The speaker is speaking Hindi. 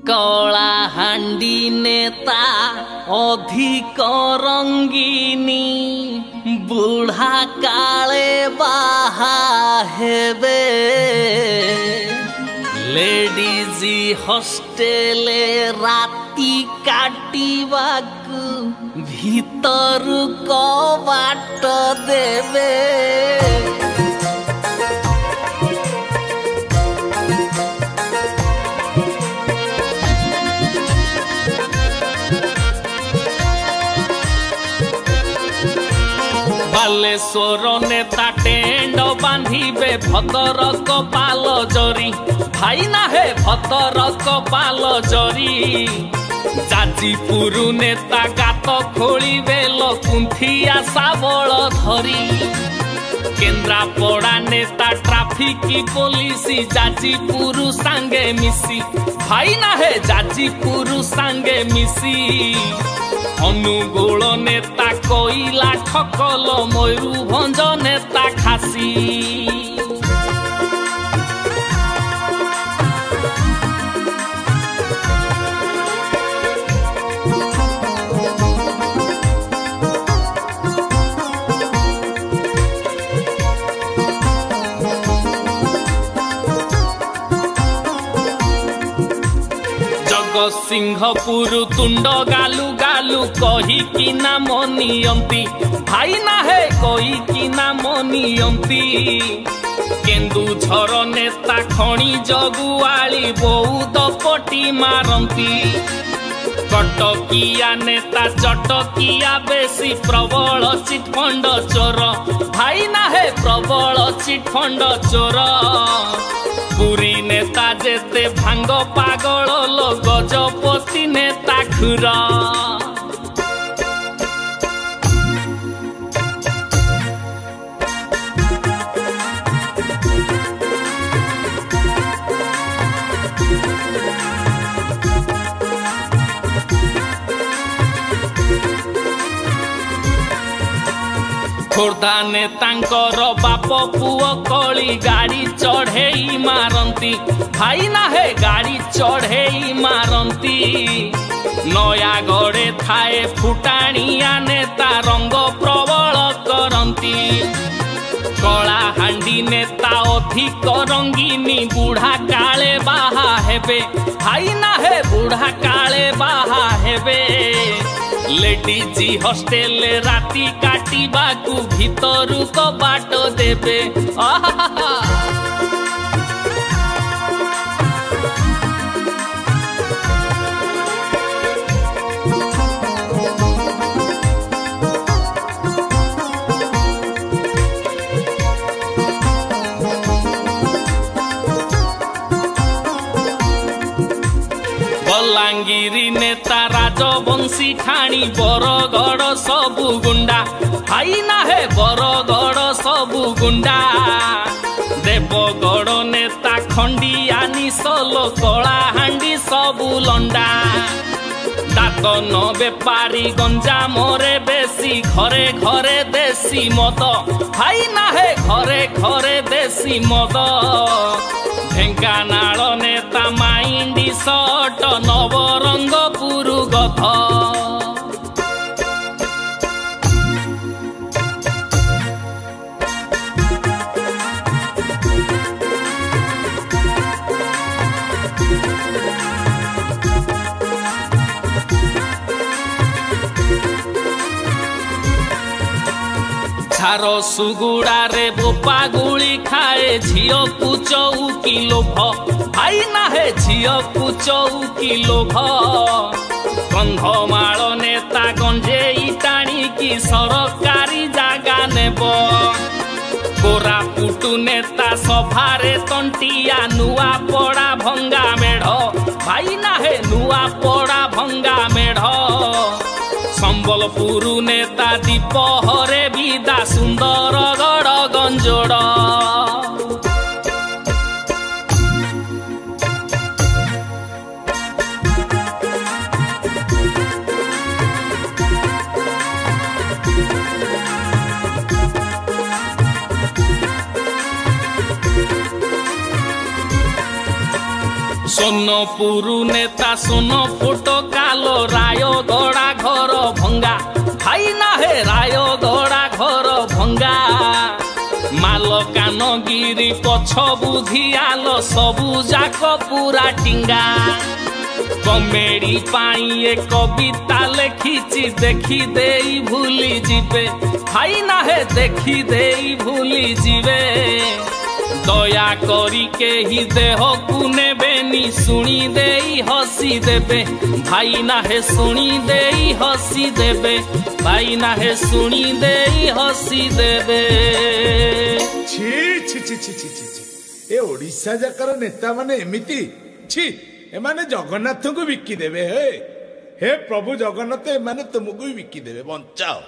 कलाहांडी नेता अधिक रंगीनी बुढ़ा काले बाहा हेबे लेडीज हॉस्टेले राती काटिबाकू भीतर को बाट देबे बालेश्वर नेता टेंड बांधिबे भद्रक पाल जरी भाई ना है भद्रक पाल जरी जाजीपुर नेता गात खोलिबे लकुंथिया साबल धरी केन्द्रापड़ा नेता ट्राफिक पुलिस जाजीपुर सांगे मिसी भाई ना है जाजीपुर सांगे मिसी अनुगुल नेता कोइला ठकल मयूरभंज नेता खासी सिंहपुर तुंड गालू गालू कही कि ना मनियंती भाई ना है कही कि ना मनियंती केन्दुझर नेता खणी जगुआली बहुत पटी मारंती कटकिया नेता चटकिया बेसी प्रबल चिटफंड चोर भाई ना है प्रबल चिटफंड चोर पुरी नेता जेते भांग पागल लो गजपति नेता खुरा खोर्धा नेतांकर बाप पुओ कली गाड़ी चढ़ेई मारंती भाई ना है गाड़ी चढ़ेई मारंती नयागढ़े थाए फुटाणिया नेता रंग प्रबल करंती कलाहांडी नेता अधिक रंगीनी बुढ़ा काले बाहा हेबे भाई ना है बुढ़ा काले बाहा हेबे लेडीज हॉस्टेल राती काटिबाकू भीतर को बाट देबे बलांगीरी नेता राजवंशी ठाणी बरगढ़ सबु गुंडा भाई ना है बरगढ़ सबु गुंडा देवगढ़ नेता खंडिया निशलो कलाहांडी सबु लंडा दातन बेपारी गंजाम रे बेसी घरे घरे देसी मद भाई ना है घरे घरे देसी मद ढेंकानाल नेता माइंडी सट नवरंगपुर गध झारो सुगुड़ा रे बोपा गुली खाए झियो पुचौ की लोभ भाई ना है झियो पुचौ की लोभ कंधमाल नेता गंजेई टाणी की सरकारी जागा नेब कोरापुटु नेता सभारे तंटिया नुआ पड़ा भंगा मेढ़ भाई ना है नुआ पड़ा भंगा मेढ़ संबलपुर नेता दीपहरे विदा सुंदरगढ़ गंजोड़ सोन सोनपुरु नेता सोनो फुटो कालो रायगड़ा घर भंगा भाई ना हे रायगड़ा घर भंगा मालकानगिरी पछ बुधियालो सबु जाक पूरा टिंगा कमेडी पाई ए कविता लेखिची देखी देई भूली जीवे भाई ना हे देखी देई भूली जीवे दया करी के ही देह को नेबेनी सुनी देई हसी देबे भाई ना हे सुनी देई हसी देबे भाई ना हे सुनी देई हसी देबे। छी छी छी छी छी छी ए ओडिशा जाकर नेता माने एमिति छी एमाने जगन्नाथ को बिकी देवे हे प्रभु जगन्नाथ एमाने तुमको भी बिकी देवे बंचाओ।